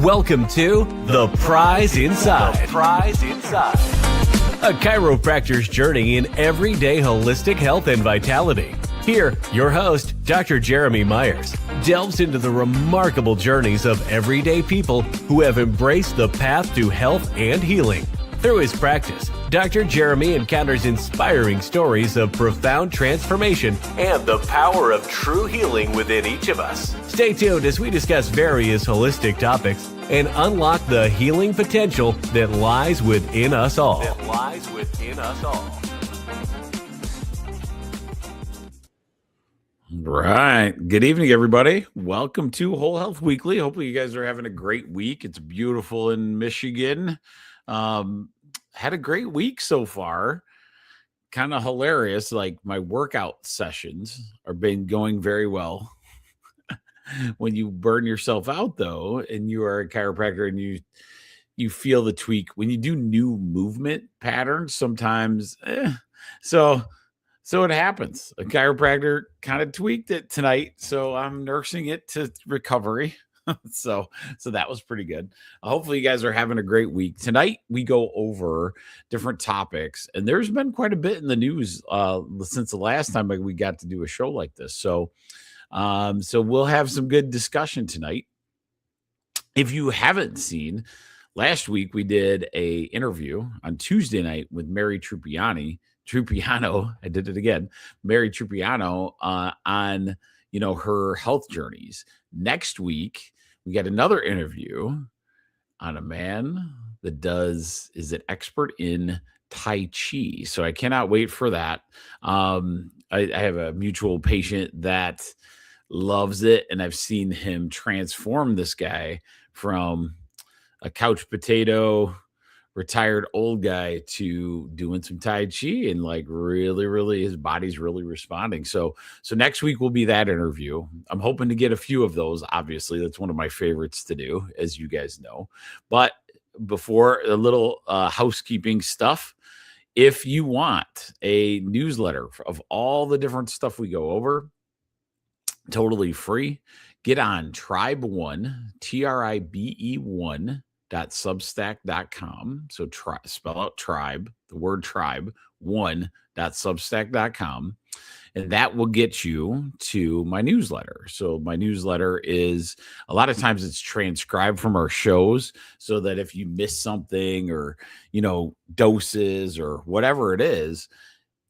Welcome to The Prize Inside. The Prize Inside. A chiropractor's journey in everyday holistic health and vitality. Here, your host, Dr. Jeremy Myers, delves into the remarkable journeys of everyday people who have embraced the path to health and healing. Through his practice, Dr. Jeremy encounters inspiring stories of profound transformation and the power of true healing within each of us. Stay tuned as we discuss various holistic topics and unlock the healing potential that lies within us all. Right. Good evening, everybody. Welcome to Whole Health Weekly. Hopefully you guys are having a great week. It's beautiful in Michigan. Had a great week so far. Kind of hilarious. Like my workout sessions are been going very well. When you burn yourself out though, and you are a chiropractor and you feel the tweak when you do new movement patterns, sometimes so it happens. A chiropractor kind of tweaked it tonight, so I'm nursing it to recovery. So that was pretty good. Hopefully you guys are having a great week. Tonight we go over different topics, and there's been quite a bit in the news since the last time we got to do a show like this. So we'll have some good discussion tonight. If you haven't seen, last week we did a interview on Tuesday night with Mary Trupiano. I did it again. Mary Trupiano on her health journeys. Next week we got another interview on a man that is an expert in Tai Chi. So I cannot wait for that. I have a mutual patient that loves it, and I've seen him transform this guy from a couch potato retired old guy to doing some Tai Chi, and like really his body's really responding. So next week will be that interview. I'm hoping to get a few of those. Obviously, that's one of my favorites to do, as you guys know. But before, a little housekeeping stuff. If you want a newsletter of all the different stuff we go over, totally free, get on Tribe1, tribe1.substack.com. So spell out tribe, the word tribe, 1.substack.com. And that will get you to my newsletter. So my newsletter is, a lot of times it's transcribed from our shows, so that if you miss something or, doses or whatever it is,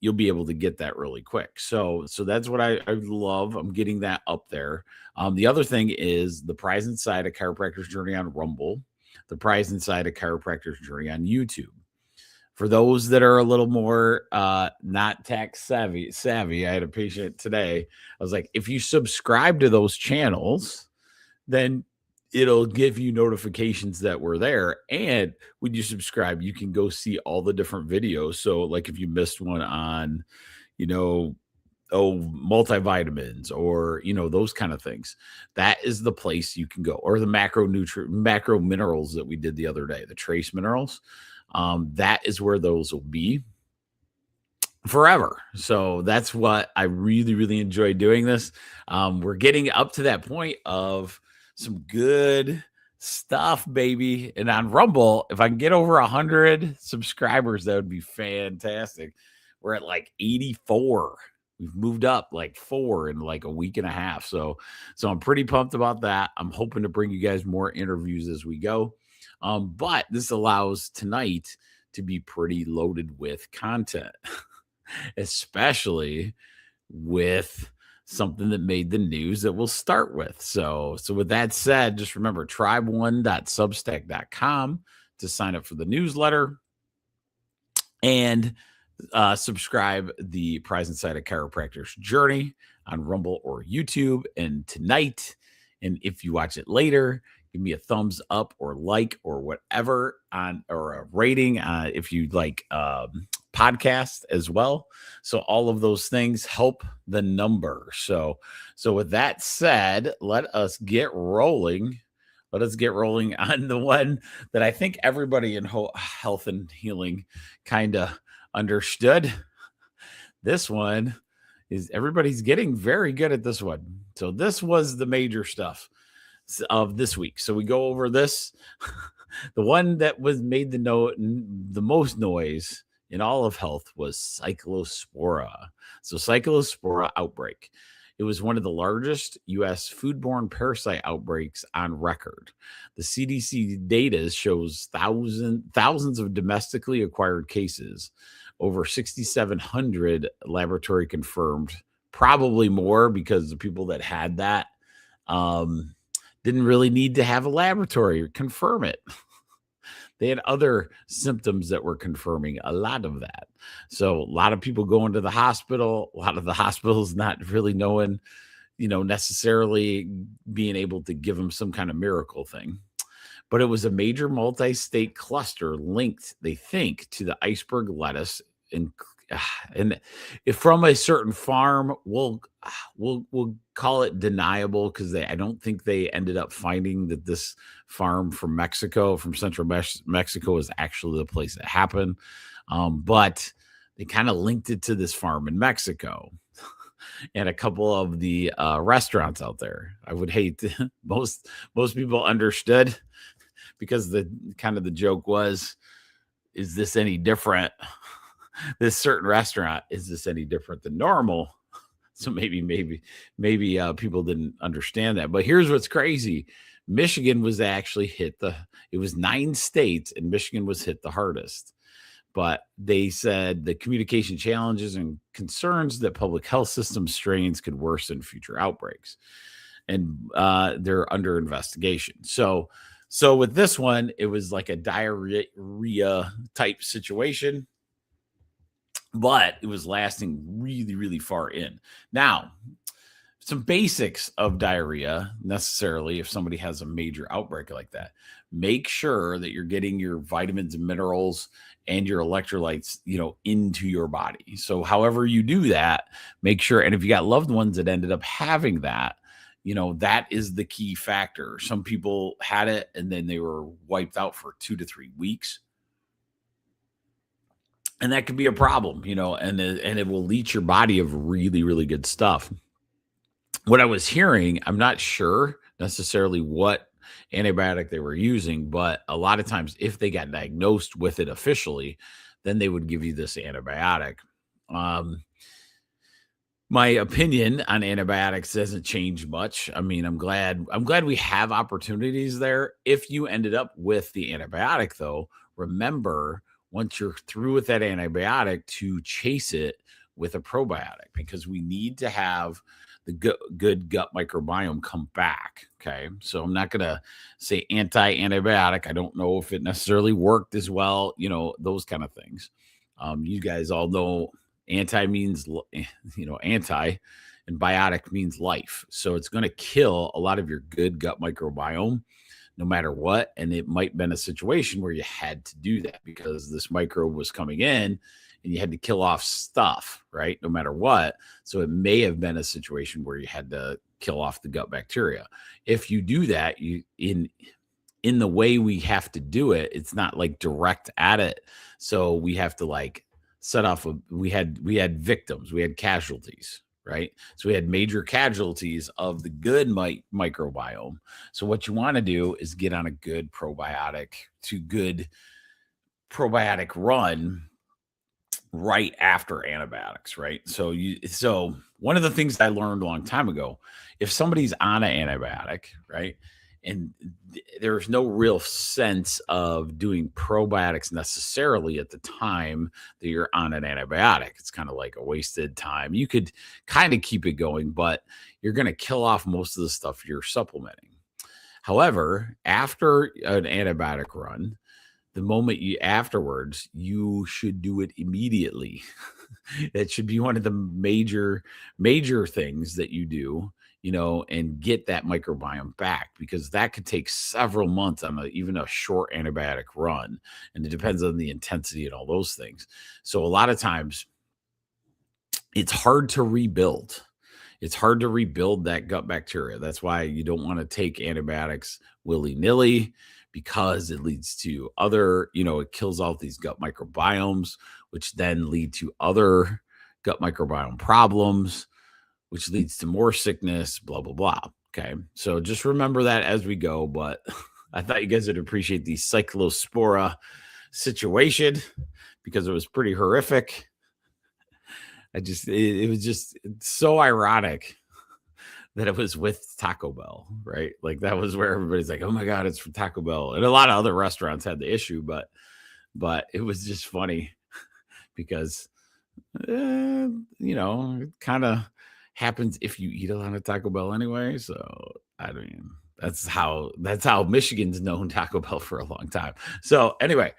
you'll be able to get that really quick. So that's what I love. I'm getting that up there. The other thing is the Prize Inside a Chiropractor's Journey on Rumble, the Prize Inside a Chiropractor's Journey on YouTube. For those that are a little more not tech savvy, I had a patient today. I was like, if you subscribe to those channels, then it'll give you notifications that we're there. And when you subscribe, you can go see all the different videos. So like if you missed one on, multivitamins or, those kind of things, that is the place you can go. Or the macro minerals that we did the other day, the trace minerals. That is where those will be forever. So that's what I really enjoy doing this. We're getting up to that point of some good stuff, baby. And on Rumble, if I can get over 100 subscribers, that would be fantastic. We're at like 84. We've moved up like 4 in like a week and a half. So I'm pretty pumped about that. I'm hoping to bring you guys more interviews as we go. But this allows tonight to be pretty loaded with content, especially with something that made the news that we'll start with. So with that said, just remember tribe1.substack.com to sign up for the newsletter and subscribe the Prize Inside a Chiropractor's Journey on Rumble or YouTube. And tonight, and if you watch it later, give me a thumbs up or like or whatever or a rating if you like podcast as well. So all of those things help the number. So with that said, let us get rolling. Let us get rolling on the one that I think everybody in health and healing kind of understood. This one is, everybody's getting very good at this one. So this was the major stuff. of this week. So we go over this. The one that was made the most noise in all of health was cyclospora. So cyclospora outbreak. It was one of the largest U.S. foodborne parasite outbreaks on record. The CDC data shows thousands of domestically acquired cases, over 6,700 laboratory confirmed, probably more because the people that had that didn't really need to have a laboratory confirm it. They had other symptoms that were confirming a lot of that. So a lot of people going to the hospital, a lot of the hospitals not really knowing, necessarily being able to give them some kind of miracle thing. But it was a major multi-state cluster linked, they think, to the iceberg lettuce and if from a certain farm, we'll call it deniable because I don't think they ended up finding that this farm from Mexico, from central Mexico, is actually the place that happened. But they kind of linked it to this farm in Mexico and a couple of the restaurants out there. I would hate most people understood because the joke was, is this any different? This certain restaurant, is this any different than normal? So maybe people didn't understand that. But here's what's crazy. Michigan was actually it was 9 states and Michigan was hit the hardest. But they said the communication challenges and concerns that public health system strains could worsen future outbreaks. And they're under investigation. So with this one, it was like a diarrhea type situation, but it was lasting really, really far in. Now, some basics of diarrhea necessarily, if somebody has a major outbreak like that, make sure that you're getting your vitamins and minerals and your electrolytes, into your body. So however you do that, make sure, and if you got loved ones that ended up having that, that is the key factor. Some people had it and then they were wiped out for 2 to 3 weeks. And that could be a problem, and it will leach your body of really, really good stuff. What I was hearing, I'm not sure necessarily what antibiotic they were using, but a lot of times if they got diagnosed with it officially, then they would give you this antibiotic. My opinion on antibiotics doesn't change much. I mean, I'm glad we have opportunities there. If you ended up with the antibiotic, though, remember, once you're through with that antibiotic, to chase it with a probiotic, because we need to have the good gut microbiome come back. Okay. So I'm not going to say anti-antibiotic. I don't know if it necessarily worked as well, those kind of things. You guys all know anti means, anti, and biotic means life. So it's going to kill a lot of your good gut microbiome, no matter what. And it might have been a situation where you had to do that because this microbe was coming in and you had to kill off stuff, right? No matter what. So it may have been a situation where you had to kill off the gut bacteria. If you do that, in the way we have to do it, it's not like direct at it. So we have to set off. We had victims, we had casualties, right? So we had major casualties of the good microbiome. So what you want to do is get on a good probiotic run right after antibiotics, right? So one of the things I learned a long time ago, if somebody's on an antibiotic, right, and there's no real sense of doing probiotics necessarily at the time that you're on an antibiotic. It's kind of like a wasted time. You could kind of keep it going, but you're going to kill off most of the stuff you're supplementing. However, after an antibiotic run, the moment afterwards, you should do it immediately. That should be one of the major things that you do, and get that microbiome back, because that could take several months on even a short antibiotic run. And it depends on the intensity and all those things. So a lot of times it's hard to rebuild. It's hard to rebuild that gut bacteria. That's why you don't want to take antibiotics willy-nilly, because it leads to other, it kills off these gut microbiomes, which then lead to other gut microbiome problems, which leads to more sickness, blah, blah, blah. Okay. So just remember that as we go. But I thought you guys would appreciate the cyclospora situation because it was pretty horrific. It was just so ironic that it was with Taco Bell, right? Like that was where everybody's like, oh my God, it's from Taco Bell. And a lot of other restaurants had the issue, but it was just funny because, it kind of happens if you eat a lot of Taco Bell anyway. So, I mean, that's how Michigan's known Taco Bell for a long time. So anyway,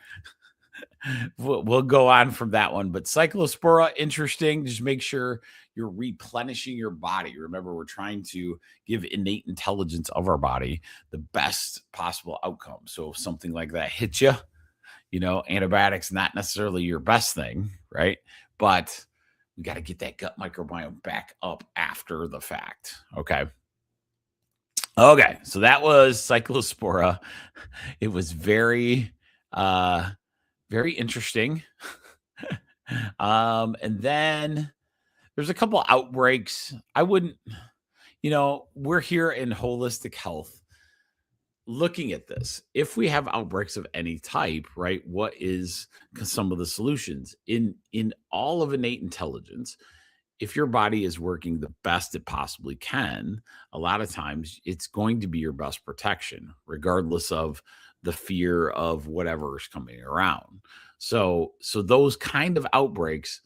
we'll go on from that one. But cyclospora, interesting. Just make sure you're replenishing your body. Remember, we're trying to give innate intelligence of our body the best possible outcome. So if something like that hits you, antibiotics not necessarily your best thing, right? But we got to get that gut microbiome back up after the fact. Okay. So that was cyclospora. It was very very interesting. And then there's a couple outbreaks. I wouldn't, we're here in holistic health looking at this. If we have outbreaks of any type, right, what is some of the solutions in all of innate intelligence? If your body is working the best it possibly can, a lot of times it's going to be your best protection, regardless of the fear of whatever is coming around. So those kind of outbreaks,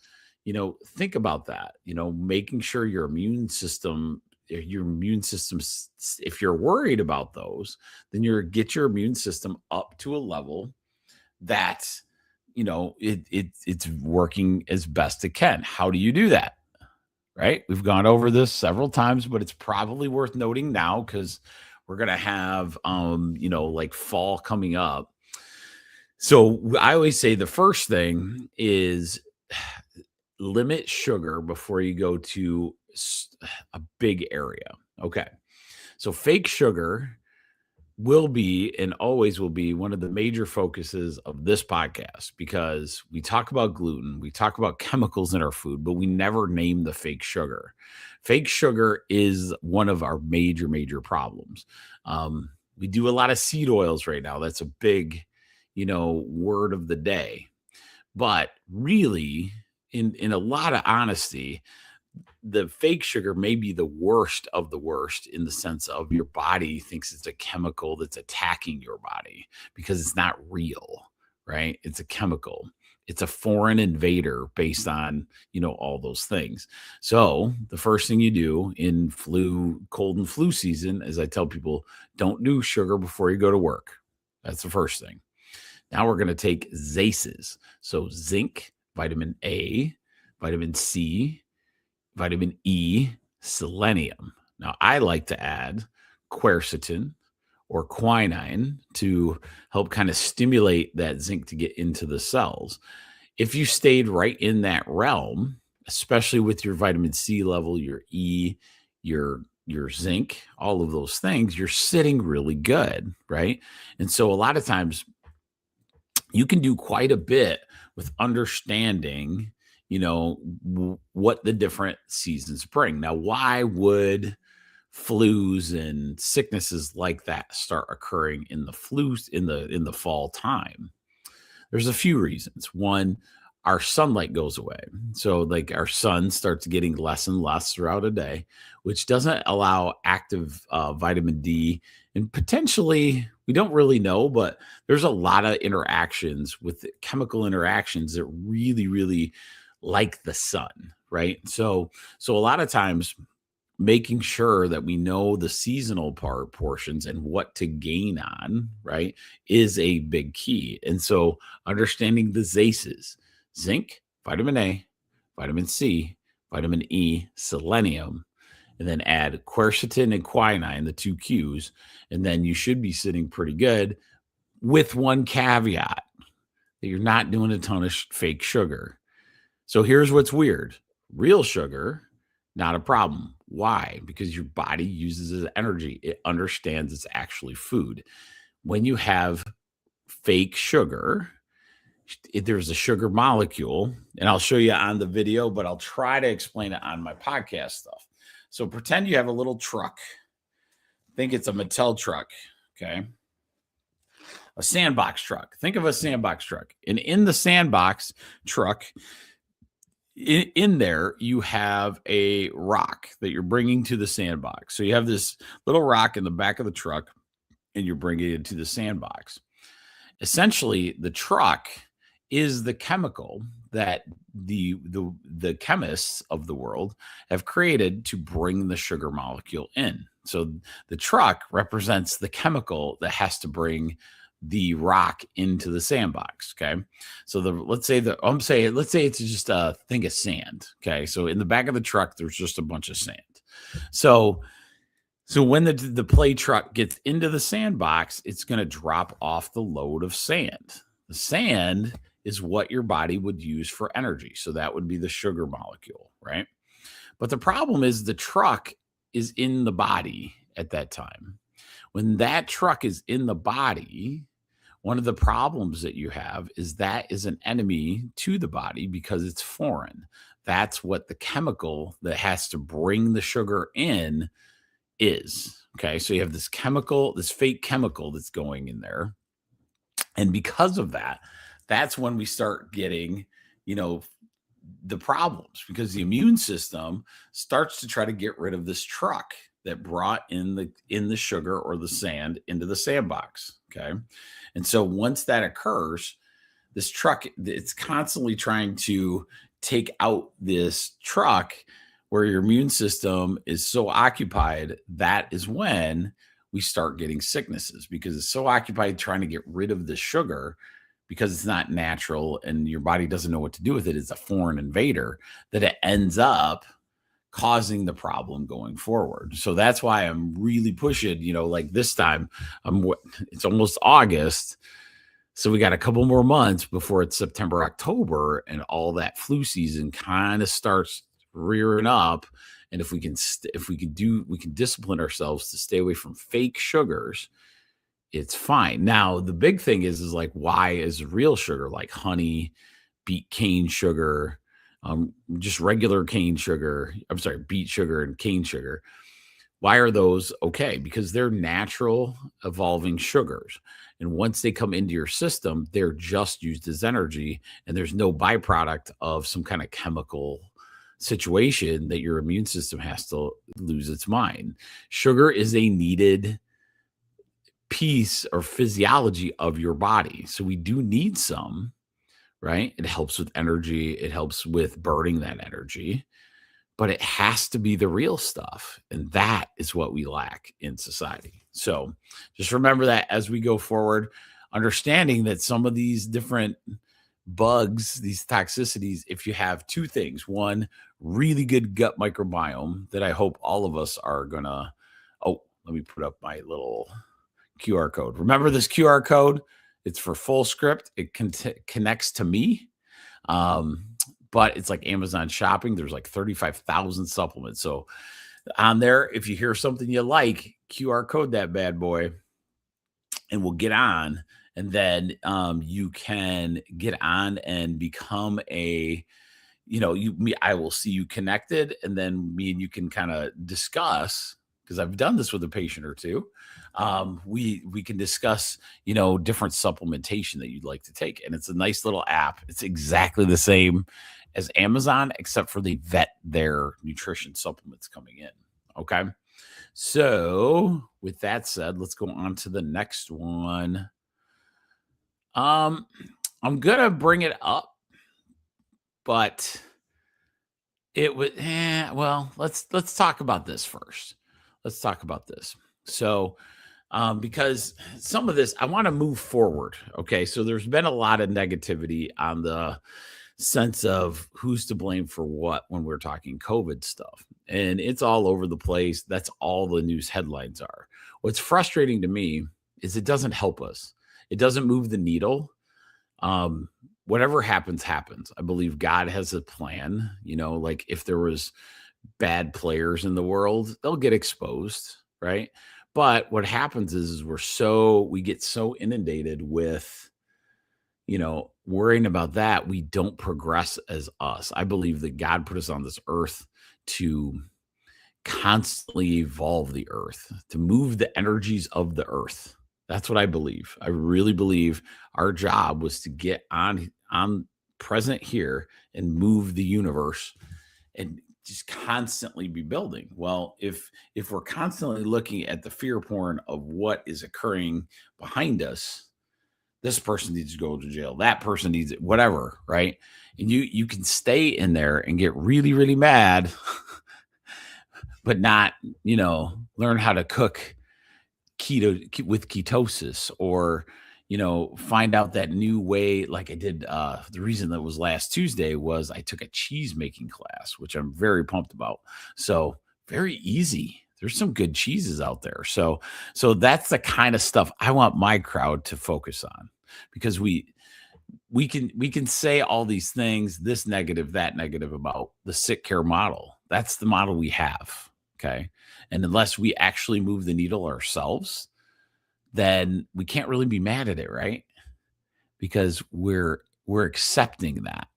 think about that, making sure your immune system, if you're worried about those, then get your immune system up to a level that, it's working as best it can. How do you do that? Right? We've gone over this several times, but it's probably worth noting now because we're going to have, like fall coming up. So I always say the first thing is limit sugar before you go to a big area. Okay. So fake sugar will be and always will be one of the major focuses of this podcast because we talk about gluten, we talk about chemicals in our food, but we never name the fake sugar. Fake sugar is one of our major problems. We do a lot of seed oils right now. That's a big, word of the day. But really, in a lot of honesty, the fake sugar may be the worst of the worst in the sense of your body thinks it's a chemical that's attacking your body because it's not real, right? It's a chemical. It's a foreign invader based on, all those things. So the first thing you do in cold and flu season is I tell people, don't do sugar before you go to work. That's the first thing. Now we're going to take ZACEs. So zinc, vitamin A, vitamin C, vitamin E, selenium. Now, I like to add quercetin or quinine to help kind of stimulate that zinc to get into the cells. If you stayed right in that realm, especially with your vitamin C level, your E, your zinc, all of those things, you're sitting really good, right? And so a lot of times you can do quite a bit with understanding what the different seasons bring. Now, why would flus and sicknesses like that start occurring in the fall time? There's a few reasons. One, our sunlight goes away. So like our sun starts getting less and less throughout a day, which doesn't allow active vitamin D. And potentially, we don't really know, but there's a lot of interactions with chemical interactions that really like the sun, right? So a lot of times making sure that we know the seasonal portions and what to gain on, right, is a big key. And so understanding the ZACEs, zinc, vitamin A, vitamin C, vitamin E, selenium, and then add quercetin and quinine, the two Qs, and then you should be sitting pretty good with one caveat that you're not doing a ton of fake sugar. So here's what's weird. Real sugar, not a problem. Why? Because your body uses it as energy. It understands it's actually food. When you have fake sugar, there's a sugar molecule, and I'll show you on the video, but I'll try to explain it on my podcast stuff. So pretend you have a little truck, think it's a Mattel truck. Okay. A sandbox truck. Think of a sandbox truck. And in the sandbox truck, in there, you have a rock that you're bringing to the sandbox. So you have this little rock in the back of the truck, and you're bringing it to the sandbox. Essentially, the truck is the chemical that the chemists of the world have created to bring the sugar molecule in. So the truck represents the chemical that has to bring the rock into the sandbox. Okay. So let's say it's just a thing of sand. Okay. So in the back of the truck, there's just a bunch of sand. So when the play truck gets into the sandbox, it's going to drop off the load of sand. The sand is what your body would use for energy. So that would be the sugar molecule, right? But the problem is the truck is in the body at that time. When that truck is in the body, one of the problems that you have is that is an enemy to the body because it's foreign. That's what the chemical that has to bring the sugar in is. Okay. So you have this chemical, this fake chemical that's going in there. And because of that, that's when we start getting, the problems, because the immune system starts to try to get rid of this truck that brought in the sugar or the sand into the sandbox. Okay. And so once that occurs, this truck, it's constantly trying to take out this truck where your immune system is so occupied. That is when we start getting sicknesses, because it's so occupied trying to get rid of the sugar, because it's not natural and your body doesn't know what to do with it. It's a foreign invader, that it ends up causing the problem going forward. So that's why I'm really pushing, like this time, it's almost August. So we got a couple more months before it's September, October, and all that flu season kind of starts rearing up. And if we can discipline ourselves to stay away from fake sugars, it's fine. Now, the big thing is like, why is real sugar like honey, cane sugar, just regular cane sugar, beet sugar and cane sugar, why are those okay? Because they're natural evolving sugars. And once they come into your system, they're just used as energy, and there's no byproduct of some kind of chemical situation that your immune system has to lose its mind. Sugar is a needed piece or physiology of your body. So we do need some, right? It helps with energy. It helps with burning that energy, but it has to be the real stuff. And that is what we lack in society. So just remember that as we go forward, understanding that some of these different bugs, these toxicities, if you have two things: one, really good gut microbiome that I hope all of us are gonna, let me put up my little QR code. Remember this QR code? It's for full script. It connects to me. But it's like Amazon shopping. There's like 35,000 supplements. So on there, if you hear something you like, QR code that bad boy and we'll get on. And then you can get on and become I will see you connected, and then me and you can kind of discuss, because I've done this with a patient or two. We can discuss, different supplementation that you'd like to take. And it's a nice little app. It's exactly the same as Amazon, except for they vet their nutrition supplements coming in. Okay. So with that said, let's go on to the next one. I'm going to bring it up, but it would, let's talk about this first. Let's talk about this. So, because some of this, I want to move forward. Okay. So there's been a lot of negativity on the sense of who's to blame for what when we're talking COVID stuff. And it's all over the place. That's all the news headlines are. What's frustrating to me is it doesn't help us. It doesn't move the needle. Whatever happens, happens. I believe God has a plan. Like if there was bad players in the world, they'll get exposed, right? But what happens is we get so inundated with, worrying about that, we don't progress as us. I believe that God put us on this earth to constantly evolve the earth, to move the energies of the earth. That's what I believe. I really believe our job was to get on present here and move the universe and just constantly be building. Well, if we're constantly looking at the fear porn of what is occurring behind us, this person needs to go to jail, that person needs it, whatever, right? And you can stay in there and get really, really mad, but not, learn how to cook with ketosis, or find out that new way. Like I did, the reason that was last Tuesday was I took a cheese making class, which I'm very pumped about. So very easy. There's some good cheeses out there. So that's the kind of stuff I want my crowd to focus on, because we can say all these things, this negative, that negative, about the sick care model. That's the model we have. Okay. And unless we actually move the needle ourselves, then we can't really be mad at it, right? Because we're accepting that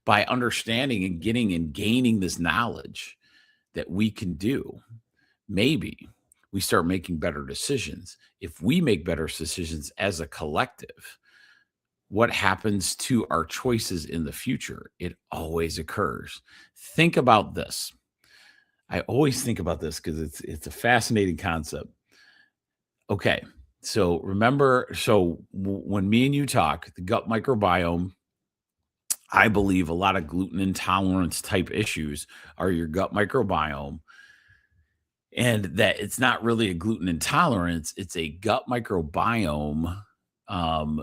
by understanding and getting and gaining this knowledge that we can do. Maybe we start making better decisions. If we make better decisions as a collective, what happens to our choices in the future? It always occurs. Think about this. I always think about this because it's a fascinating concept. Okay, so remember, when me and you talk, the gut microbiome, I believe a lot of gluten intolerance type issues are your gut microbiome, and that it's not really a gluten intolerance, it's a gut microbiome, um,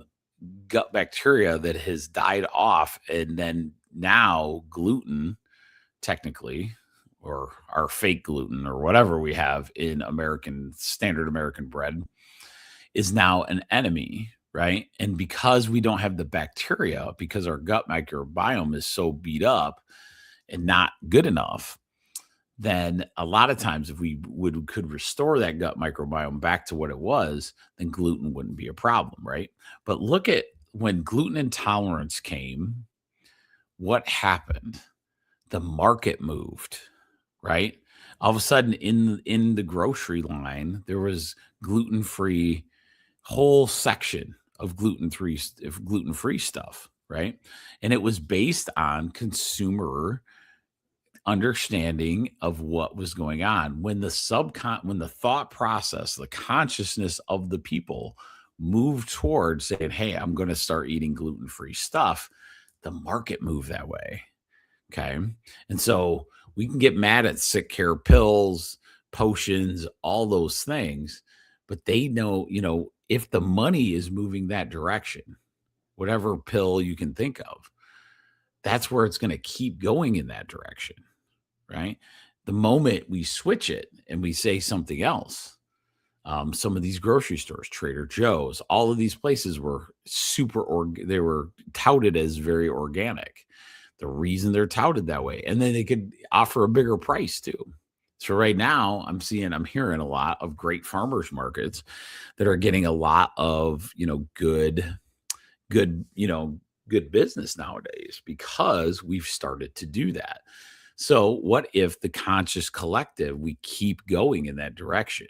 gut bacteria that has died off, and then now gluten, technically, or our fake gluten or whatever we have in standard American bread, is now an enemy, right? And because we don't have the bacteria, because our gut microbiome is so beat up and not good enough, then a lot of times if we could restore that gut microbiome back to what it was, then gluten wouldn't be a problem, right? But look at when gluten intolerance came, what happened? The market moved, right? All of a sudden in the grocery line, there was gluten-free, whole section of gluten-free stuff, right? And it was based on consumer understanding of what was going on. When the thought process, the consciousness of the people moved towards saying, hey, I'm going to start eating gluten-free stuff, the market moved that way. Okay. And so we can get mad at sick care pills, potions, all those things, but they know, if the money is moving that direction, whatever pill you can think of, that's where it's going to keep going in that direction, right? The moment we switch it and we say something else, some of these grocery stores, Trader Joe's, all of these places were they were touted as very organic. The reason they're touted that way, and then they could offer a bigger price too. So right now I'm hearing a lot of great farmers markets that are getting a lot of, good, good business nowadays, because we've started to do that. So what if the conscious collective, we keep going in that direction?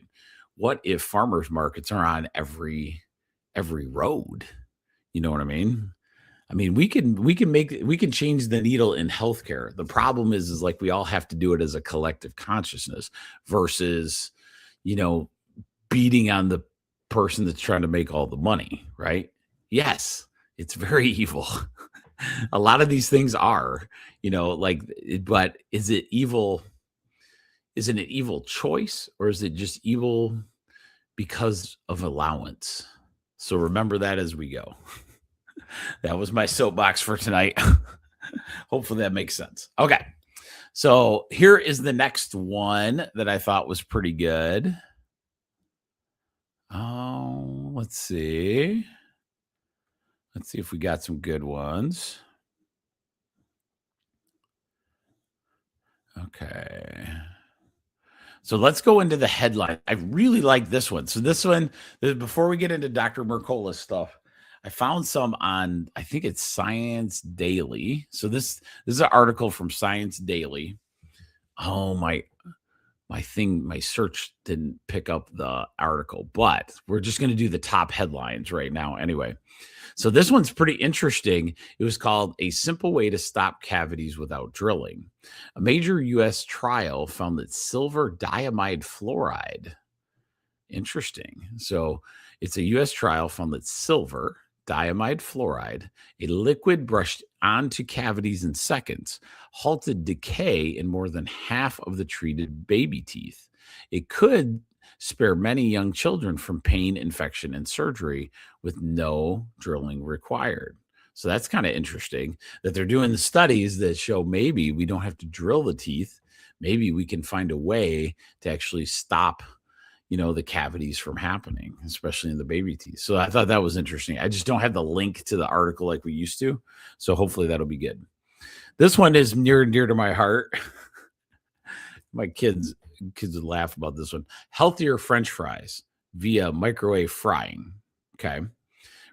What if farmers markets are on every road? You know what I mean? I mean, we can change the needle in healthcare. The problem is like we all have to do it as a collective consciousness versus, beating on the person that's trying to make all the money, right? Yes, it's very evil. A lot of these things are, but is it evil? Is it an evil choice, or is it just evil because of allowance? So remember that as we go. That was my soapbox for tonight. Hopefully that makes sense. Okay. So here is the next one that I thought was pretty good. Oh, let's see. Let's see if we got some good ones. Okay. So let's go into the headline. I really like this one. So this one, before we get into Dr. Mercola's stuff, I found some on, I think it's Science Daily. So this is an article from Science Daily. Oh my, my search didn't pick up the article, but we're just going to do the top headlines right now anyway. So this one's pretty interesting. It was called A Simple Way to Stop Cavities Without Drilling. A major U.S. trial found that silver diamide fluoride. Interesting. So it's a U.S. trial found that silver diamide fluoride, a liquid brushed onto cavities in seconds, halted decay in more than half of the treated baby teeth. It could spare many young children from pain, infection, and surgery with no drilling required. So that's kind of interesting that they're doing the studies that show maybe we don't have to drill the teeth. Maybe we can find a way to actually stop the cavities from happening, especially in the baby teeth. So I thought that was interesting. I just don't have the link to the article like we used to. So hopefully that'll be good. This one is near and dear to my heart. My kids would laugh about this one. Healthier French fries via microwave frying. Okay.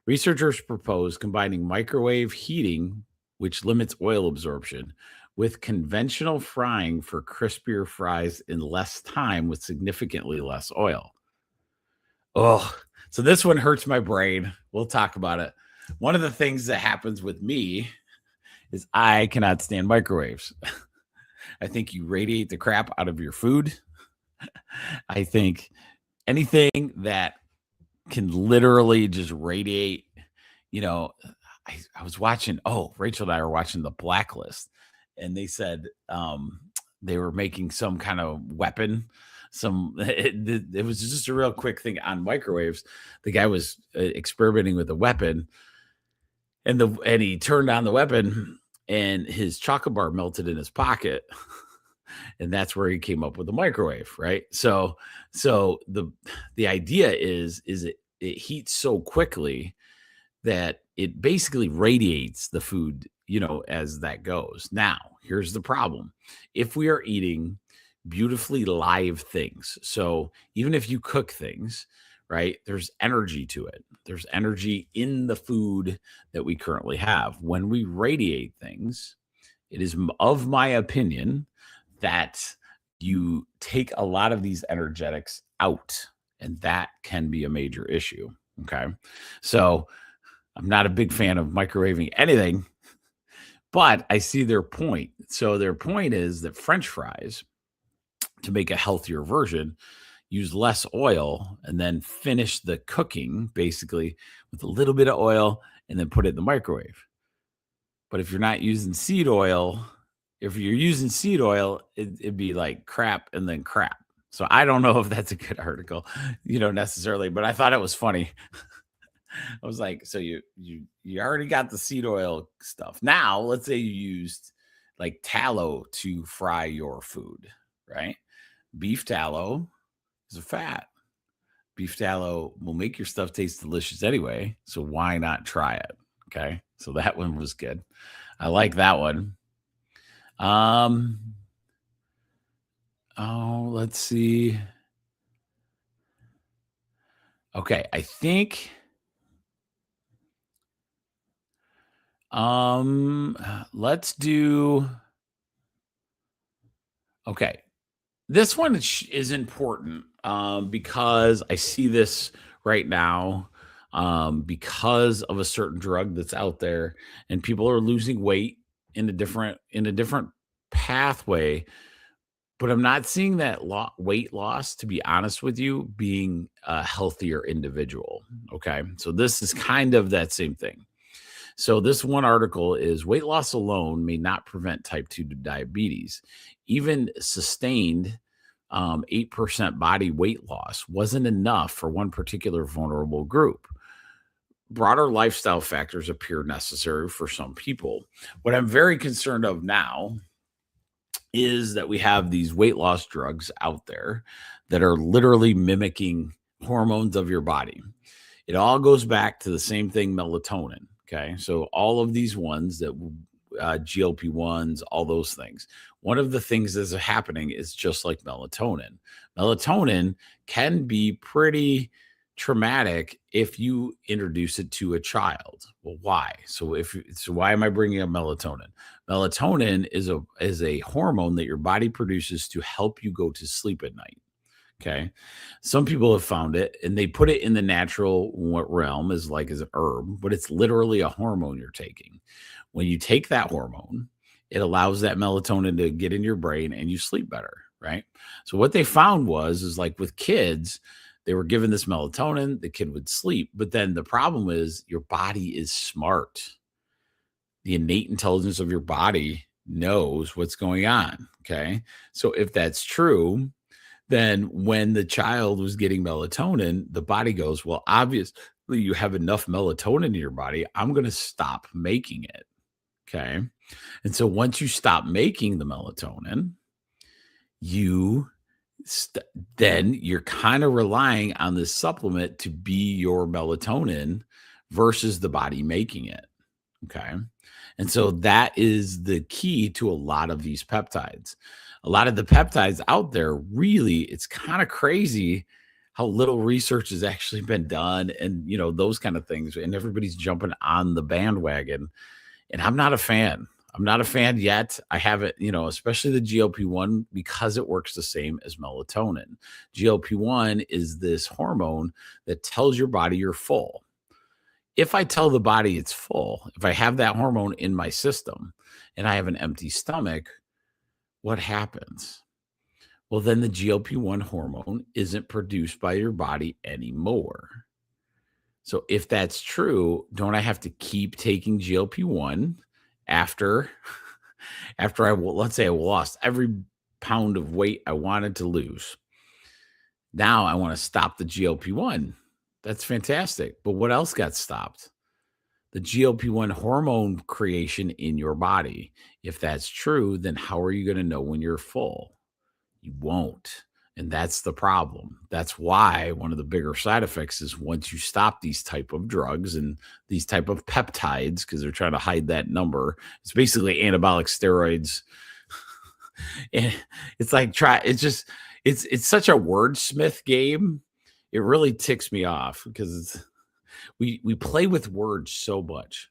Researchers propose combining microwave heating, which limits oil absorption, with conventional frying for crispier fries in less time with significantly less oil. Oh, so this one hurts my brain. We'll talk about it. One of the things that happens with me is I cannot stand microwaves. I think you radiate the crap out of your food. I think anything that can literally just radiate, I was watching, Rachel and I were watching The Blacklist, and they said they were making some kind of weapon. It was just a real quick thing on microwaves. The guy was experimenting with a weapon, and he turned on the weapon, and his chocolate bar melted in his pocket. And that's where he came up with the microwave, right? So the idea is it heats so quickly that it basically radiates the food, as that goes. Now, here's the problem. If we are eating beautifully live things, so even if you cook things, right, there's energy to it. There's energy in the food that we currently have. When we radiate things, it is of my opinion that you take a lot of these energetics out, and that can be a major issue. Okay. So I'm not a big fan of microwaving anything, but I see their point. So their point is that French fries, to make a healthier version, use less oil and then finish the cooking basically with a little bit of oil and then put it in the microwave. But if you're not using seed oil, if you're using seed oil, it'd be like crap and then crap. So I don't know if that's a good article, necessarily, but I thought it was funny. I was like, so you already got the seed oil stuff. Now, let's say you used like tallow to fry your food, right? Beef tallow is a fat. Beef tallow will make your stuff taste delicious anyway. So why not try it? Okay. So that one was good. I like that one. Let's see. Okay, I think let's do. Okay. This one is important because I see this right now because of a certain drug that's out there, and people are losing weight in a different pathway. But I'm not seeing that weight loss, to be honest with you, being a healthier individual. Okay. So this is kind of that same thing. So this one article is weight loss alone may not prevent type 2 diabetes. Even sustained 8% body weight loss wasn't enough for one particular vulnerable group. Broader lifestyle factors appear necessary for some people. What I'm very concerned of now is that we have these weight loss drugs out there that are literally mimicking hormones of your body. It all goes back to the same thing, melatonin. Okay. So all of these ones that GLP-1s, all those things. One of the things that's happening is just like melatonin. Melatonin can be pretty traumatic if you introduce it to a child. Well, why? So why am I bringing up melatonin? Melatonin is a hormone that your body produces to help you go to sleep at night. Okay. Some people have found it and they put it in the natural realm as an herb, but it's literally a hormone you're taking. When you take that hormone, it allows that melatonin to get in your brain and you sleep better. Right. So what they found is like with kids, they were given this melatonin, the kid would sleep. But then the problem is your body is smart. The innate intelligence of your body knows what's going on. Okay. So if that's true, then when the child was getting melatonin, the body goes, well, obviously you have enough melatonin in your body. I'm going to stop making it. Okay. And so once you stop making the melatonin, then you're kind of relying on this supplement to be your melatonin versus the body making it. Okay. And so that is the key to a lot of these peptides. A lot of the peptides out there, really, it's kind of crazy how little research has actually been done and, those kind of things. And everybody's jumping on the bandwagon. And I'm not a fan. I'm not a fan yet. I haven't, especially the GLP-1 because it works the same as melatonin. GLP-1 is this hormone that tells your body you're full. If I tell the body it's full, if I have that hormone in my system and I have an empty stomach, what happens? Well, then the GLP-1 hormone isn't produced by your body anymore. So if that's true, don't I have to keep taking GLP-1 after let's say I lost every pound of weight I wanted to lose? Now I want to stop the GLP-1. That's fantastic. But what else got stopped? The GLP-1 hormone creation in your body. If that's true, then how are you going to know when you're full? You won't. And that's the problem. That's why one of the bigger side effects is once you stop these type of drugs and these type of peptides, because they're trying to hide that number, it's basically anabolic steroids. And it's like it's such a wordsmith game. It really ticks me off because we play with words so much.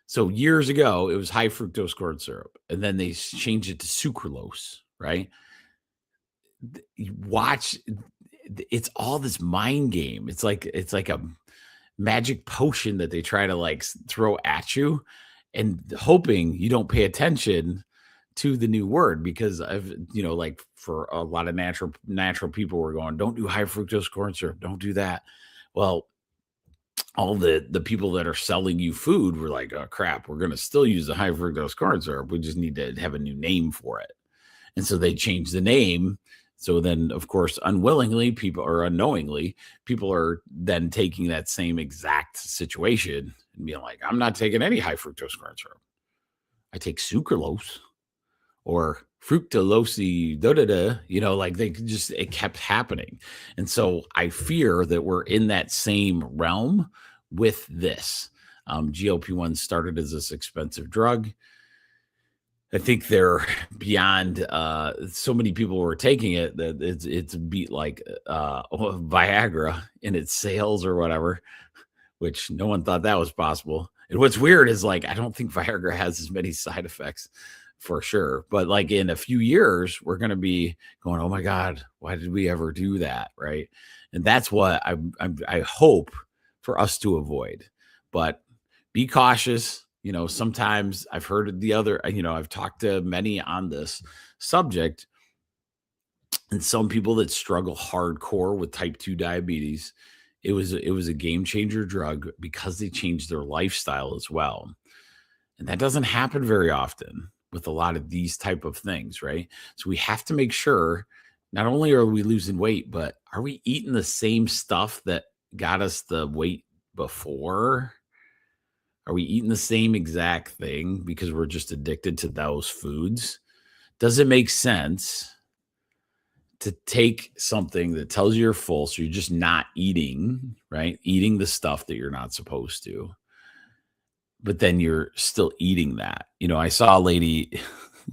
So years ago, it was high fructose corn syrup, and then they changed it to sucralose, right? You watch, it's all this mind game. It's like a magic potion that they try to throw at you and hoping you don't pay attention to the new word because for a lot of natural people were going, don't do high fructose corn syrup. Don't do that. Well, all the people that are selling you food were like, oh crap, we're going to still use the high fructose corn syrup. We just need to have a new name for it. And so they changed the name. So then, of course, unknowingly, people are then taking that same exact situation and being like, I'm not taking any high fructose corn syrup. I take sucralose or fructose, it kept happening. And so I fear that we're in that same realm with this. GLP-1 started as this expensive drug. I think they're beyond, so many people were taking it that it's beat Viagra in its sales or whatever, which no one thought that was possible. And what's weird is I don't think Viagra has as many side effects for sure. But in a few years, we're going to be going, oh my God, why did we ever do that? Right. And that's what I hope for us to avoid, but be cautious. Sometimes I've heard I've talked to many on this subject and some people that struggle hardcore with type 2 diabetes. It was a game changer drug because they changed their lifestyle as well. And that doesn't happen very often with a lot of these type of things, right? So we have to make sure not only are we losing weight, but are we eating the same stuff that got us the weight before? Are we eating the same exact thing because we're just addicted to those foods? Does it make sense to take something that tells you you're full, so you're just not eating, right? Eating the stuff that you're not supposed to, but then you're still eating that. I saw a lady, it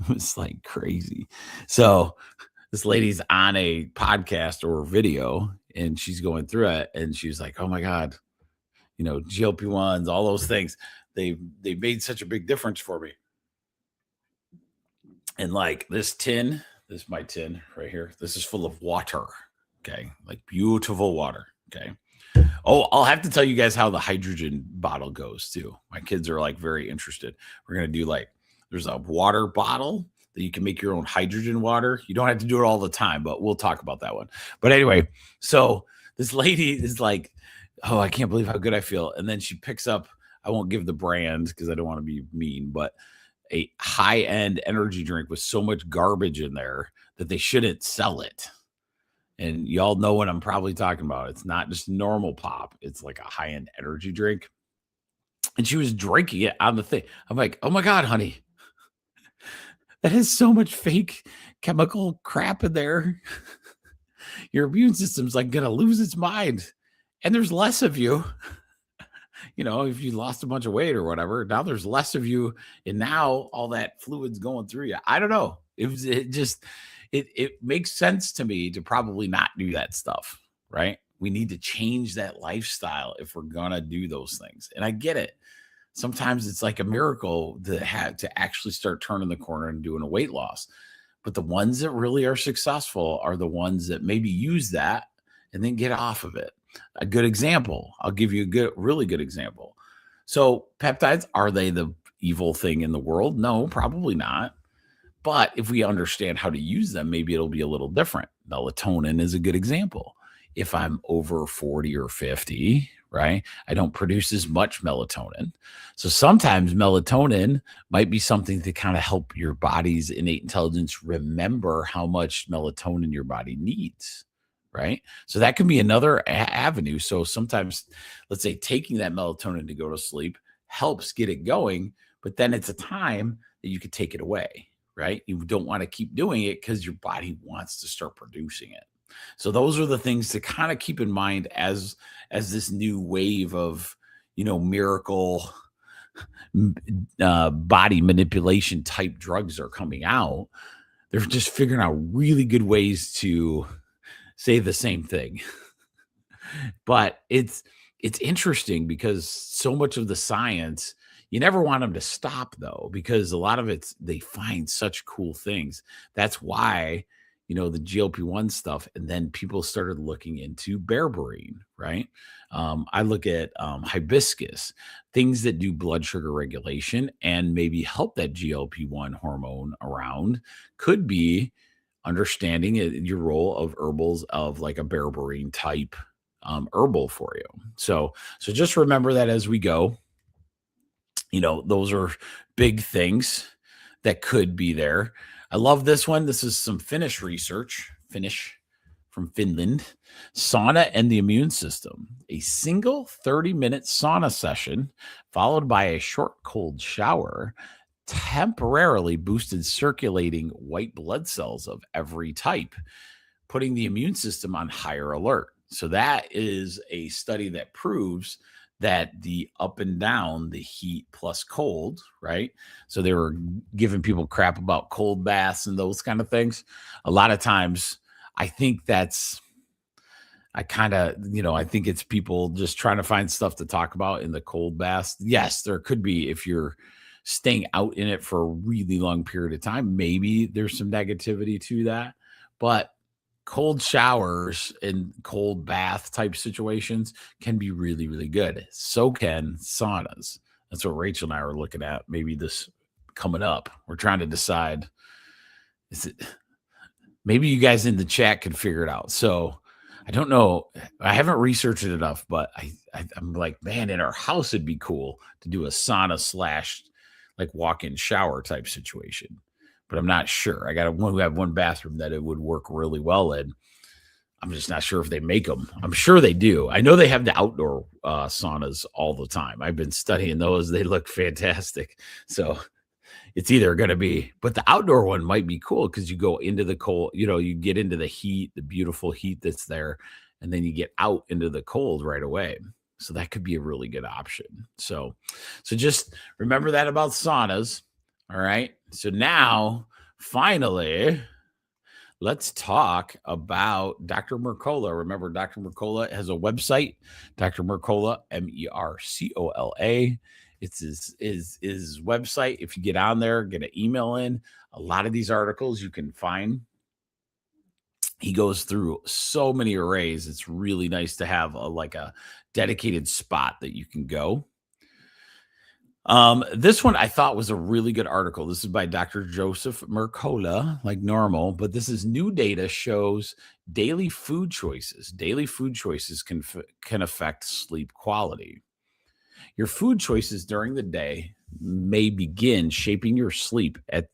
was crazy. So this lady's on a podcast or video, and she's going through it, and she's like, oh my God, GLP-1s, all those things, they made such a big difference for me. And like this is my tin right here. This is full of water. Okay. Like beautiful water. Okay. Oh, I'll have to tell you guys how the hydrogen bottle goes too. My kids are like very interested. We're going to do there's a water bottle that you can make your own hydrogen water. You don't have to do it all the time, but we'll talk about that one. But anyway, so this lady is like, oh, I can't believe how good I feel. And then she picks up, I won't give the brand because I don't want to be mean, but a high-end energy drink with so much garbage in there that they shouldn't sell it. And y'all know what I'm probably talking about. It's not just normal pop. It's like a high-end energy drink. And she was drinking it on the thing. I'm like, oh my God, honey. That has so much fake chemical crap in there. Your immune system's like going to lose its mind. And there's less of you. If you lost a bunch of weight or whatever, now there's less of you, and now all that fluid's going through you. I don't know. It makes sense to me to probably not do that stuff, right? We need to change that lifestyle if we're gonna do those things. And I get it. Sometimes it's like a miracle to actually start turning the corner and doing a weight loss. But the ones that really are successful are the ones that maybe use that and then get off of it. A good example. I'll give you a really good example. So peptides, are they the evil thing in the world? No, probably not. But if we understand how to use them, maybe it'll be a little different. Melatonin is a good example. If I'm over 40 or 50, right, I don't produce as much melatonin. So sometimes melatonin might be something to kind of help your body's innate intelligence remember how much melatonin your body needs. Right. So that can be another avenue. So sometimes, let's say, taking that melatonin to go to sleep helps get it going, but then it's a time that you could take it away. Right. You don't want to keep doing it because your body wants to start producing it. So those are the things to kind of keep in mind as this new wave of, miracle body manipulation type drugs are coming out. They're just figuring out really good ways to say the same thing. But it's interesting because so much of the science, you never want them to stop though, because a lot of they find such cool things. That's why, the GLP-1 stuff. And then people started looking into berberine, right? I look at hibiscus, things that do blood sugar regulation and maybe help that GLP-1 hormone around could be understanding your role of herbals of like a berberine type herbal for you. So just remember that as we go, those are big things that could be there. I love this one. This is some Finnish research, from Finland. Sauna and the immune system. A single 30-minute sauna session followed by a short cold shower temporarily boosted circulating white blood cells of every type, putting the immune system on higher alert. So that is a study that proves that the up and down, the heat plus cold, right? So they were giving people crap about cold baths and those kind of things. A lot of times, I think I think it's people just trying to find stuff to talk about in the cold baths. Yes, there could be, if you're staying out in it for a really long period of time, maybe there's some negativity to that. But cold showers and cold bath type situations can be really, really good. So can saunas. That's what Rachel and I are looking at. Maybe this coming up. We're trying to decide, maybe you guys in the chat can figure it out. So I don't know. I haven't researched it enough, but I'm like, man, in our house, it'd be cool to do a sauna / like walk-in shower type situation. But I'm not sure. I got to have one bathroom that it would work really well in. I'm just not sure if they make them. I'm sure they do. I know they have the outdoor saunas all the time. I've been studying those. They look fantastic. So it's either going to be, but the outdoor one might be cool because you go into the cold, you get into the heat, the beautiful heat that's there, and then you get out into the cold right away. So that could be a really good option. So just remember that about saunas. All right. So now, finally, let's talk about Dr. Mercola. Remember, Dr. Mercola has a website, Dr. Mercola, Mercola. It's his website. If you get on there, get an email in. A lot of these articles you can find. He goes through so many arrays. It's really nice to have a dedicated spot that you can go. This one I thought was a really good article. This is by Dr. Joseph Mercola, like normal, but this is new data shows daily food choices. Daily food choices can affect sleep quality. Your food choices during the day may begin shaping your sleep at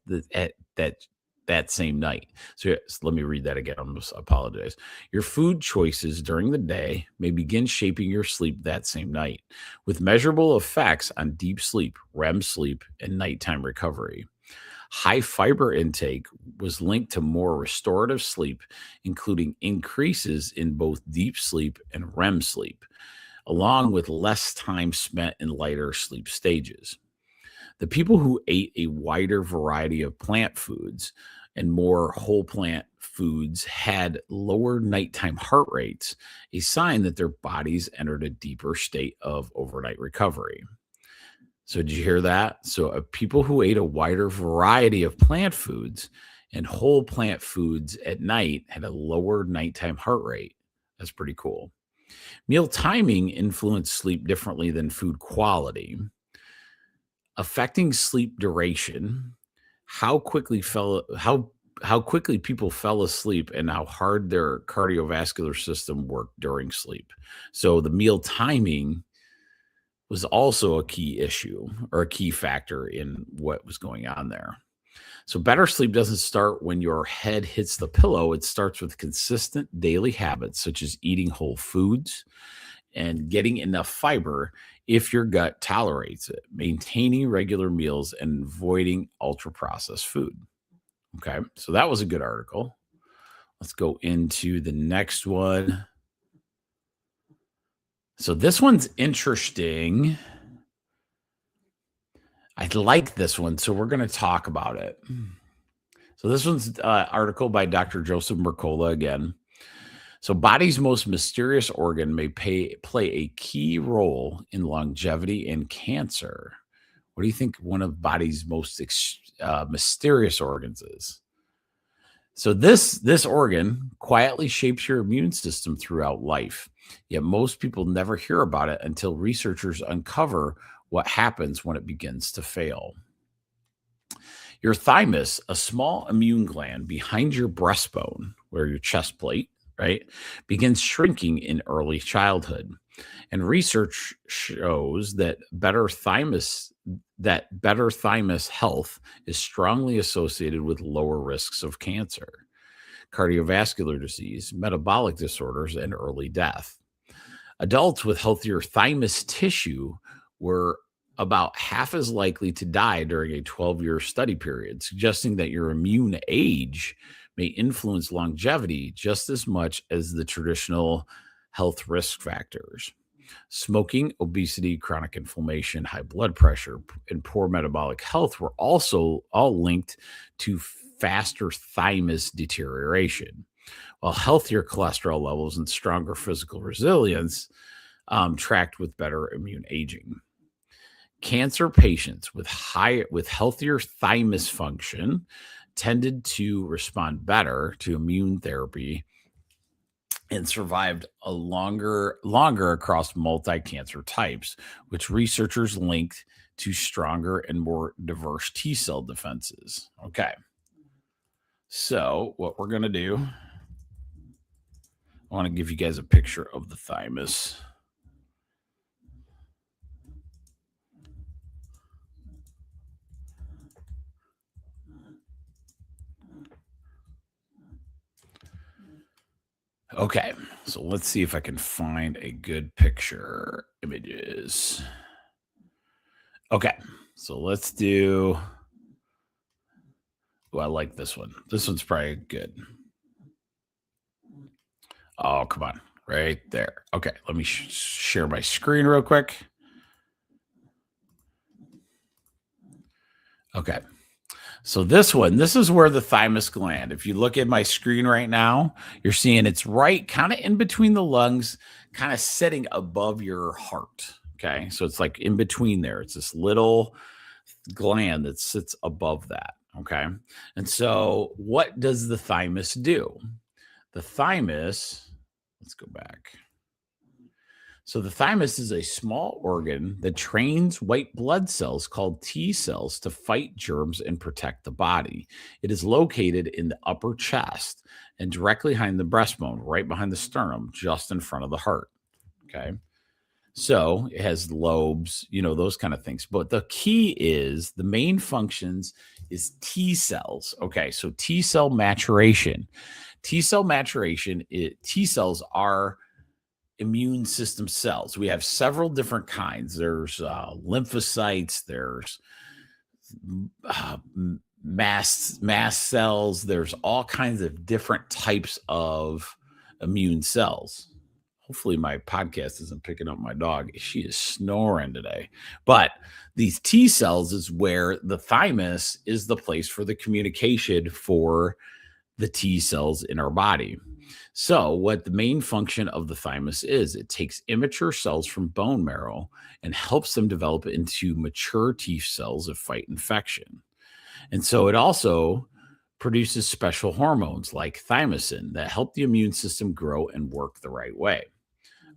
that same night. So let me read that again. I apologize. Your food choices during the day may begin shaping your sleep that same night, with measurable effects on deep sleep, REM sleep, and nighttime recovery. High fiber intake was linked to more restorative sleep, including increases in both deep sleep and REM sleep, along with less time spent in lighter sleep stages. The people who ate a wider variety of plant foods and more whole plant foods had lower nighttime heart rates, a sign that their bodies entered a deeper state of overnight recovery. So, did you hear that? So, people who ate a wider variety of plant foods and whole plant foods at night had a lower nighttime heart rate. That's pretty cool. Meal timing influenced sleep differently than food quality, affecting sleep duration, how quickly people fell asleep, and how hard their cardiovascular system worked during sleep. So the meal timing was also a key issue or a key factor in what was going on there. So better sleep doesn't start when your head hits the pillow. It starts with consistent daily habits such as eating whole foods and getting enough fiber if your gut tolerates it, maintaining regular meals and avoiding ultra processed food. Okay, so that was a good article. Let's go into the next one. So this one's interesting. I like this one, so we're going to talk about it. So this one's an article by Dr. Joseph Mercola again. So body's most mysterious organ may play a key role in longevity and cancer. What do you think one of body's most mysterious organs is? So this organ quietly shapes your immune system throughout life. Yet most people never hear about it until researchers uncover what happens when it begins to fail. Your thymus, a small immune gland behind your breastbone, where your chest plate, right, begins shrinking in early childhood. And research shows that better thymus health is strongly associated with lower risks of cancer, cardiovascular disease, metabolic disorders, and early death. Adults with healthier thymus tissue were about half as likely to die during a 12-year study period, suggesting that your immune age may influence longevity just as much as the traditional health risk factors. Smoking, obesity, chronic inflammation, high blood pressure, and poor metabolic health were also all linked to faster thymus deterioration, while healthier cholesterol levels and stronger physical resilience tracked with better immune aging. Cancer patients with healthier thymus function tended to respond better to immune therapy and survived a longer across multi-cancer types, which researchers linked to stronger and more diverse T cell defenses. Okay. So what we're going to do, I want to give you guys a picture of the thymus. Okay, so let's see if I can find a good picture. Images. Okay, so let's do. Oh, I like this one. This one's probably good. Oh, come on. Right there. Okay, let me share my screen real quick. Okay. So this is where the thymus gland, if you look at my screen right now, you're seeing it's right kind of in between the lungs, kind of sitting above your heart. Okay. So it's like in between there. It's this little gland that sits above that. Okay. And so what does the thymus do? The thymus, let's go back. So the thymus is a small organ that trains white blood cells called T cells to fight germs and protect the body. It is located in the upper chest and directly behind the breastbone, right behind the sternum, just in front of the heart. Okay. So it has lobes, those kind of things. But the key is the main functions is T cells. Okay. So T cell maturation. T cells are immune system cells. We have several different kinds. There's lymphocytes, there's mast cells, there's all kinds of different types of immune cells. Hopefully my podcast isn't picking up my dog. She is snoring today. But these T cells is where the thymus is the place for the communication for the T cells in our body. So what the main function of the thymus is, it takes immature cells from bone marrow and helps them develop into mature T cells that fight infection. And so it also produces special hormones like thymosin that help the immune system grow and work the right way.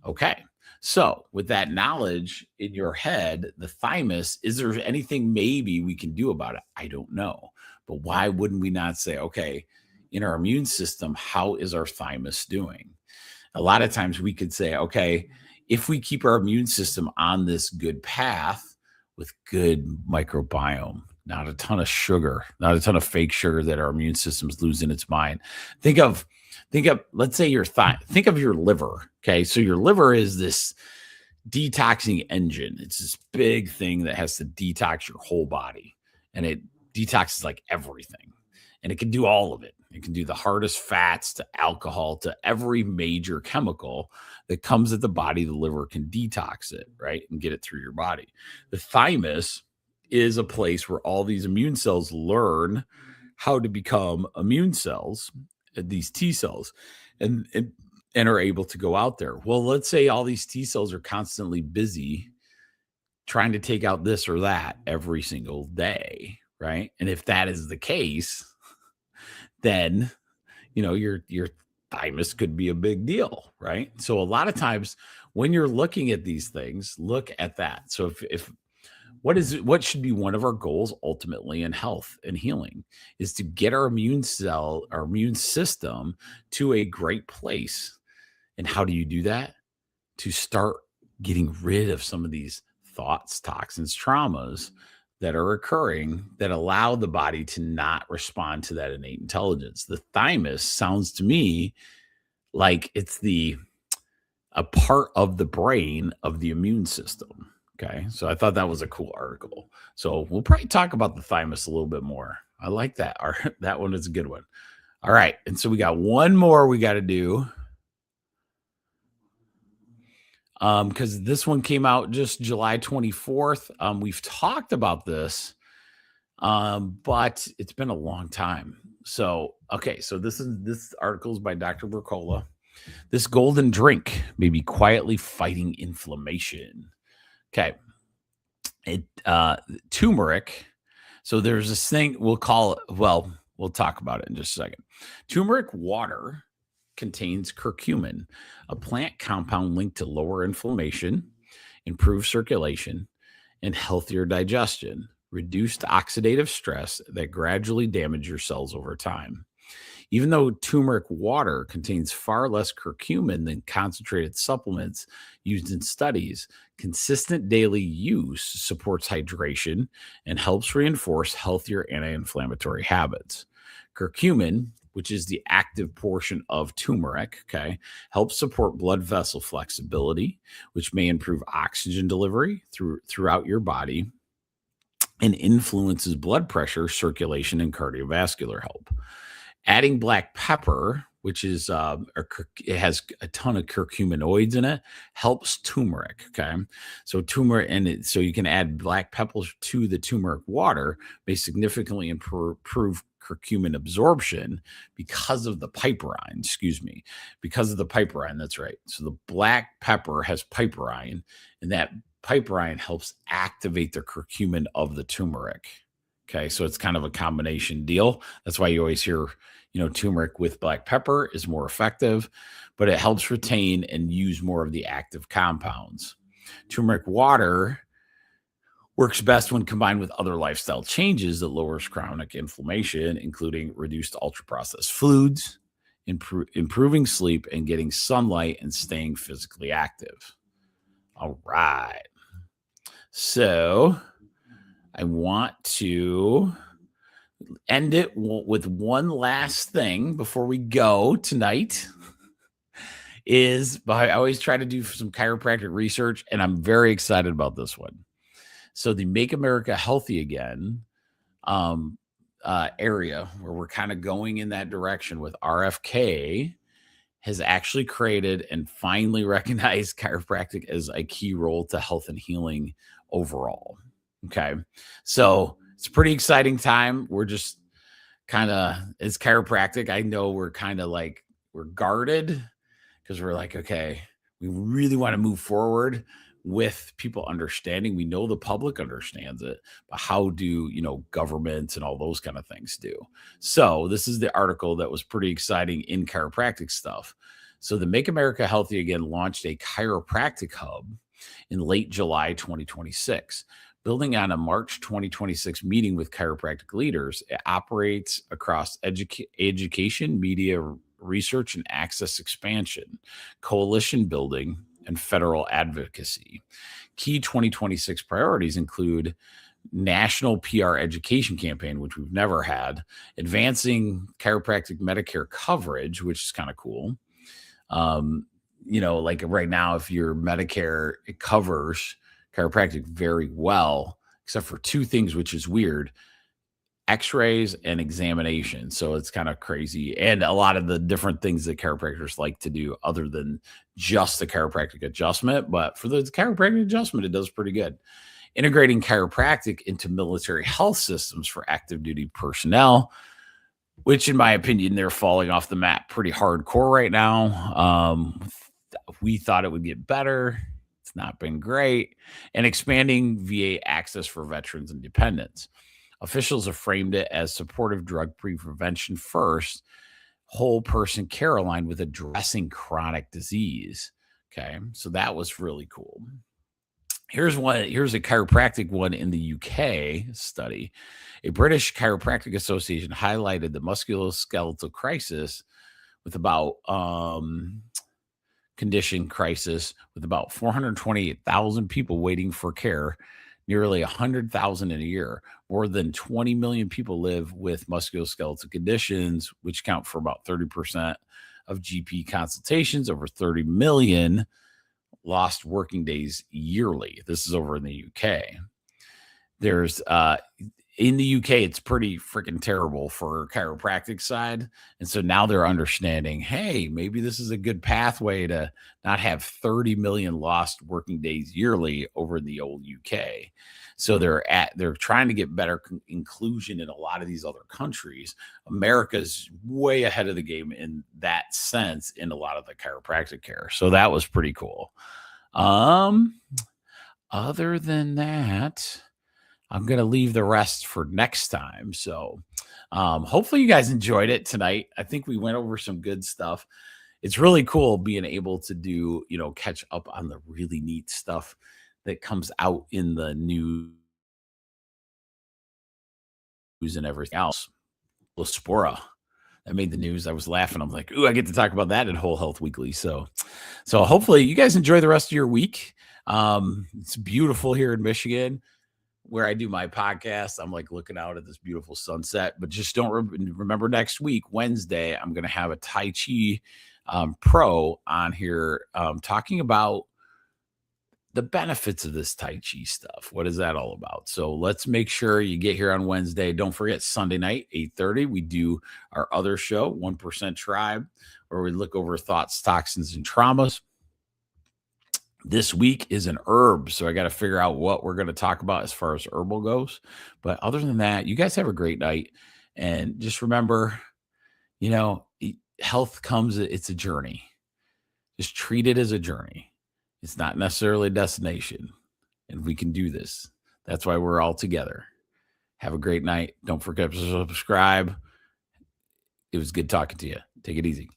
Okay. So with that knowledge in your head, the thymus, is there anything maybe we can do about it? I don't know. But why wouldn't we not say, okay, in our immune system, how is our thymus doing? A lot of times we could say, okay, if we keep our immune system on this good path with good microbiome, not a ton of sugar, not a ton of fake sugar that our immune system's losing its mind. Think of, let's say think of your liver. Okay. So your liver is this detoxing engine. It's this big thing that has to detox your whole body, and it detoxes like everything, and it can do all of it. It can do the hardest fats to alcohol to every major chemical that comes at the body. The liver can detox it, right? And get it through your body. The thymus is a place where all these immune cells learn how to become immune cells, these T cells, and are able to go out there. Well, let's say all these T cells are constantly busy trying to take out this or that every single day, right? And if that is the case, then your thymus could be a big deal, right? So a lot of times when you're looking at these things, look at that. So if what should be one of our goals ultimately in health and healing is to get our immune system to a great place. And how do you do that? To start getting rid of some of these thoughts, toxins, traumas that are occurring that allow the body to not respond to that innate intelligence. The thymus sounds to me like it's a part of the brain of the immune system. Okay. So I thought that was a cool article. So we'll probably talk about the thymus a little bit more. I like that. That one is a good one. All right. And so we got one more we got to do. Because this one came out just July 24th. We've talked about this, but it's been a long time. So, okay, so this article is by Dr. Burkola. This golden drink may be quietly fighting inflammation. Okay, turmeric. So there's this thing we'll talk about it in just a second. Turmeric water contains curcumin, a plant compound linked to lower inflammation, improved circulation, and healthier digestion, reduced oxidative stress that gradually damage your cells over time. Even though turmeric water contains far less curcumin than concentrated supplements used in studies, consistent daily use supports hydration and helps reinforce healthier anti-inflammatory habits. Curcumin, which is the active portion of turmeric, okay, helps support blood vessel flexibility, which may improve oxygen delivery throughout your body and influences blood pressure, circulation, and cardiovascular health. Adding black pepper, which is it has a ton of curcuminoids in it, helps turmeric. Okay, so turmeric, and so you can add black pepper to the turmeric water, may significantly improve curcumin absorption because of the piperine. Excuse me, because of the piperine. That's right. So the black pepper has piperine, and that piperine helps activate the curcumin of the turmeric. Okay, so it's kind of a combination deal. That's why you always hear, turmeric with black pepper is more effective, but it helps retain and use more of the active compounds. Turmeric water works best when combined with other lifestyle changes that lowers chronic inflammation, including reduced ultra-processed foods, improving sleep, and getting sunlight and staying physically active. All right. So I want to end it with one last thing before we go tonight. I always try to do some chiropractic research, and I'm very excited about this one. So the Make America Healthy Again area, where we're kind of going in that direction with RFK, has actually created and finally recognized chiropractic as a key role to health and healing overall. Okay. So it's a pretty exciting time. We're just kind of, as chiropractic, I know we're kind of like, we're guarded because we're like, okay, we really want to move forward with people understanding. We know the public understands it, but how do, governments and all those kind of things do? So this is the article that was pretty exciting in chiropractic stuff. So the Make America Healthy Again launched a chiropractic hub in late July 2026. Building on a March 2026 meeting with chiropractic leaders, it operates across education, media, research, and access expansion, coalition building, and federal advocacy. Key 2026 priorities include national PR education campaign, which we've never had, advancing chiropractic Medicare coverage, which is kind of cool. Like right now, if your Medicare, it covers chiropractic very well, except for two things, which is weird: x-rays and examination. So it's kind of crazy. And a lot of the different things that chiropractors like to do other than just the chiropractic adjustment. But for the chiropractic adjustment, it does pretty good. Integrating chiropractic into military health systems for active duty personnel, which in my opinion, they're falling off the map pretty hardcore right now. We thought it would get better. It's not been great. And expanding VA access for veterans and dependents. Officials have framed it as supportive drug prevention first, whole person care aligned with addressing chronic disease. Okay, so that was really cool. Here's a chiropractic one in the UK study. A British Chiropractic Association highlighted the musculoskeletal crisis with about condition crisis with about 428,000 people waiting for care, nearly 100,000 in a year. More than 20 million people live with musculoskeletal conditions, which count for about 30% of GP consultations, over 30 million lost working days yearly. This is over in the UK. There's in the UK, it's pretty freaking terrible for chiropractic side. And so now they're understanding, hey, maybe this is a good pathway to not have 30 million lost working days yearly over in the old UK. So they're trying to get better inclusion in a lot of these other countries. America's way ahead of the game in that sense in a lot of the chiropractic care. So that was pretty cool. Other than that, I'm going to leave the rest for next time. So hopefully you guys enjoyed it tonight. I think we went over some good stuff. It's really cool being able to do, catch up on the really neat stuff that comes out in the news and everything else. Laspora, that made the news. I was laughing. I'm like, ooh, I get to talk about that in Whole Health Weekly. So hopefully you guys enjoy the rest of your week. It's beautiful here in Michigan where I do my podcast. I'm like looking out at this beautiful sunset, but just don't remember next week, Wednesday, I'm going to have a Tai Chi pro on here talking about the benefits of this Tai Chi stuff. What is that all about? So let's make sure you get here on Wednesday. Don't forget Sunday night, 8:30. We do our other show, 1% Tribe, where we look over thoughts, toxins, and traumas. This week is an herb, so I got to figure out what we're going to talk about as far as herbal goes. But other than that, you guys have a great night. And just remember, health comes, it's a journey. Just treat it as a journey. It's not necessarily a destination. And we can do this. That's why we're all together. Have a great night. Don't forget to subscribe. It was good talking to you. Take it easy.